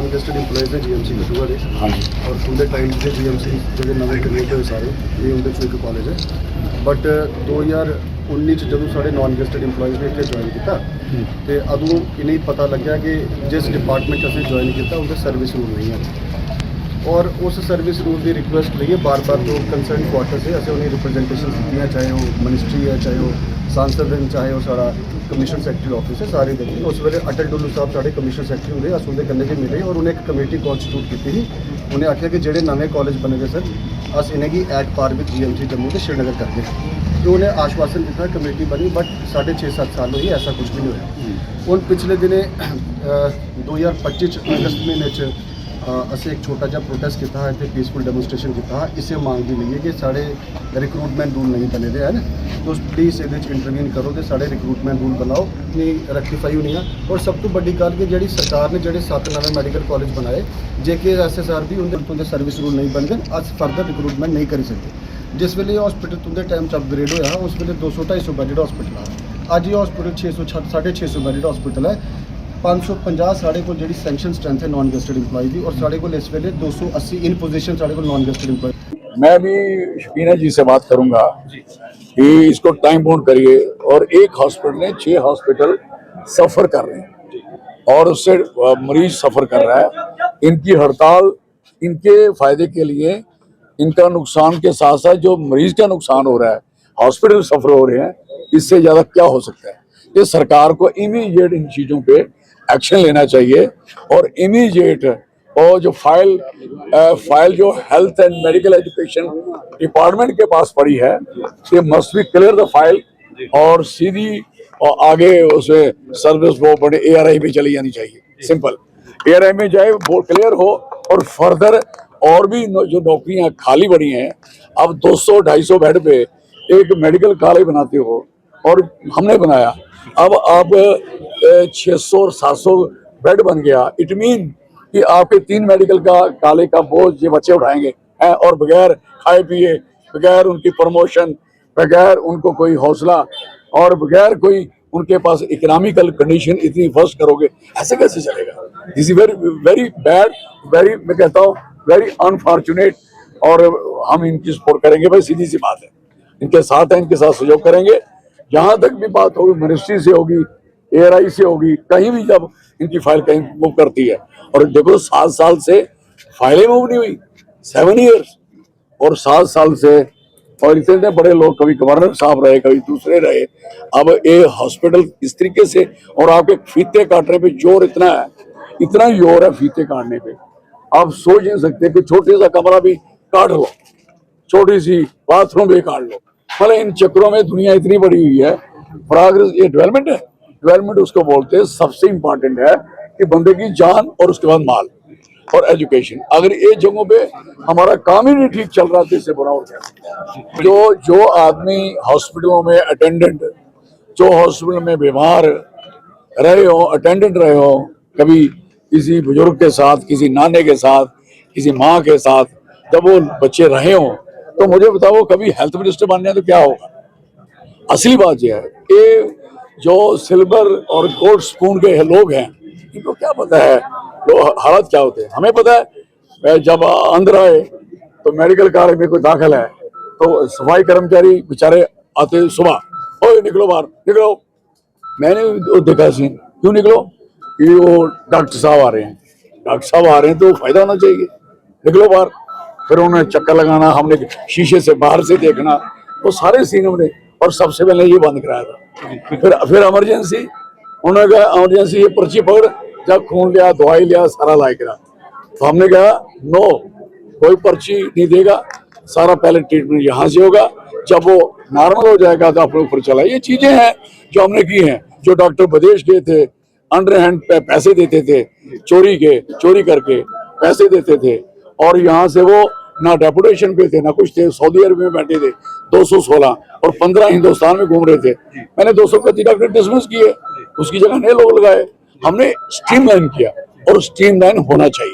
Non gazetted employees है GMC Kathua के। हाँ जी। और उनके टाइम से जीएमसी जो नवे क्रिएट हुए सारे ये उनके एक कॉलेज है। बट 2019 जो साढ़े नॉन गेस्टेड इंप्लॉयज़ ने इतने ज्वाइन किया तो अदों इन्हें पता लग्या कि जिस डिपार्टमेंट असें ज्वाइन किया उनके सर्विस रूल नहीं है। और उस सर्विस रूल की रिक्वेस्ट लिए बार बार जो कंसर्न क्वार्टर से असें उन्हें रिप्रजेंटेशन की, चाहे वो मिनिस्ट्री है, चाहे वो सांसद हैं, चाहे वो सारा कमीशन सैकटरी ऑफिस है, सारे देखिए उस वे अटल डुल्लू साहब साढ़े कमीशन सैकटरी होंगे अस उनके कन्ने के मिले और उन्हें एक कमेटी कॉन्स्टिट्यूट की थी। उन्हें आख्या कि जोड़े नवे कॉलेज बने गए सर अस इन्हें at par with GMC Jammu से श्रीनगर कर दें। तो उन्हें आश्वासन दिता कमेटी बनी, बट 6.5-7 साल हुई ऐसा कुछ भी नहीं होया। उन पिछले दिने 2025 अगस्त महीने असें एक छोटा जहा प्रोटेस्ट किया है, इतने पीसफुल डेमोनस्ट्रेशन किया। इसे मांग की लईए कि साढ़े रिक्रूटमेंट रूल नहीं बने दे हैं, तो प्लीज़ ये इंटरवीन करो तो साढ़े रिक्रूटमेंट रूल बनाओ, नहीं रेक्टिफाई होनी है। और सब तो बड़ी गल कि जी सरकार ने जो 7 नवे मैडिकल कॉलेज बनाए JKSSR भी उनके सर्विस रूल नहीं बन गए, अस फर्दर रिक्रूटमेंट नहीं कर सकते। जिस वे हॉस्पिटल तुंदे टाइम अपग्रेड होया उस वे 200-250 बेडेड हॉस्पिटल है। अज ये हॉस्पिटल 600-650 बेडेड हॉस्पिटल है। 550 साढ़े को जी सैंक्शन स्ट्रेंथ है नॉन गेस्टेड इंप्लॉय की, और साढ़े को इस वेले 280 इन पोजीशन साढ़े को नॉन गेस्टेड इंप्लॉय। मैं भी शकीना जी से बात करूंगा कि इसको टाइम बाउंड करिए। और एक हॉस्पिटल ने 6 हॉस्पिटल सफर कर रहे हैं और उससे मरीज सफर कर रहा है। इनकी हड़ताल इनके फायदे के लिए, इनका नुकसान के साथ साथ जो मरीज का नुकसान हो रहा है, हॉस्पिटल सफर हो रहे हैं, इससे ज्यादा क्या हो सकता है। ये सरकार को इमीडिएट इन चीजों पे एक्शन लेना चाहिए और इमीडिएट और जो फाइल जो health and medical education department के पास पड़ी है, ये must be clear the file और सीधी और आगे उसे सर्विस वो बड़े ARI पे चली जानी चाहिए। सिंपल ARI में जाए वो क्लियर हो और फर्दर और भी जो नौकरियां खाली पड़ी हैं, अब 200-250 बेड पे एक मेडिकल कॉलेज बनाते हो और हमने बनाया, अब आप 600 और 700 बेड बन गया। इट मीन कि आपके 3 मेडिकल का कॉलेज का बोझ ये बच्चे उठाएंगे हैं, और बगैर खाए पिए, बगैर उनकी प्रमोशन, बगैर उनको कोई हौसला और बगैर कोई उनके पास इकोनॉमिकल कंडीशन इतनी वर्स्ट करोगे, ऐसे कैसे चलेगा। This is very bad, very मैं कहता हूँ वेरी अनफॉर्चुनेट। और हम इनकी सपोर्ट करेंगे भाई, सीधी सी बात है, इनके साथ हैं, इनके साथ सहयोग करेंगे। जहां तक भी बात होगी मिनिस्ट्री से होगी, ARI से होगी, कहीं भी जब इनकी फाइल कहीं मूव करती है। और देखो 7 साल से फाइलें मूव नहीं हुई, 7 ईयर्स, और 7 साल से और इतने बड़े लोग, कभी गवर्नर साहब रहे, कभी दूसरे रहे। अब ये हॉस्पिटल इस तरीके से, और आपके फीते काटने पे जोर इतना है, इतना जोर है फीते काटने पे, आप सोच नहीं सकते कि छोटे सा कमरा भी काट लो, छोटी सी बाथरूम भी काट लो। मतलब इन चक्रों में दुनिया इतनी बड़ी हुई है। प्रोग्रेस ये डेवलपमेंट है, डेवलपमेंट उसको बोलते हैं। सबसे इंपॉर्टेंट है कि बंदे की जान और उसके बाद माल और एजुकेशन। अगर ये जगहों पे हमारा काम ही नहीं ठीक चल रहा तो इससे बुरा हो गया। जो आदमी हॉस्पिटलों में अटेंडेंट, जो हॉस्पिटल में बीमार रहे हो, अटेंडेंट रहे हो, कभी किसी बुजुर्ग के साथ, किसी नाने के साथ, किसी माँ के साथ, जब वो बच्चे रहे हो, तो मुझे बताओ कभी हेल्थ मिनिस्टर बनने तो क्या होगा। असली बात यह है कि जो सिल्वर और गोल्ड स्पून के लोग हैं, इनको क्या पता है तो हालत क्या होते हैं। हमें पता है, जब अंदर आए तो मेडिकल कॉलेज में कोई दाखिल है तो सफाई कर्मचारी बेचारे आते सुबह, ओए निकलो बाहर निकलो। मैंने देखा सीन, क्यों निकलो, कि वो डॉक्टर साहब आ रहे हैं, डॉक्टर साहब आ रहे हैं तो फायदा होना चाहिए, निकलो बाहर। फिर उन्हें चक्कर लगाना, हमने शीशे से बाहर से देखना, वो सारे सीन हमने, और सबसे पहले ये बंद कराया था। फिर इमरजेंसी, उन्होंने कहा इमरजेंसी ये पर्ची पकड़, जब खून लिया, दवाई लिया, सारा लाए करा। तो हमने कहा नो, कोई पर्ची नहीं देगा, सारा पहले ट्रीटमेंट यहाँ से होगा, जब वो नॉर्मल हो जाएगा तो अपने ऊपर चला। ये चीजें हैं जो हमने की हैं। जो डॉक्टर विदेश गए थे, अंडर हैंड पैसे देते थे, चोरी करके पैसे देते थे, और यहाँ से वो ना डेपुटेशन पे थे ना कुछ थे, सऊदी अरब में बैठे थे 216 और 15 हिंदुस्तान में घूम रहे थे। मैंने 231 डॉक्टर डिसमिस किए, उसकी जगह नए लोग लगाए। हमने स्ट्रीमलाइन किया और स्ट्रीमलाइन होना चाहिए।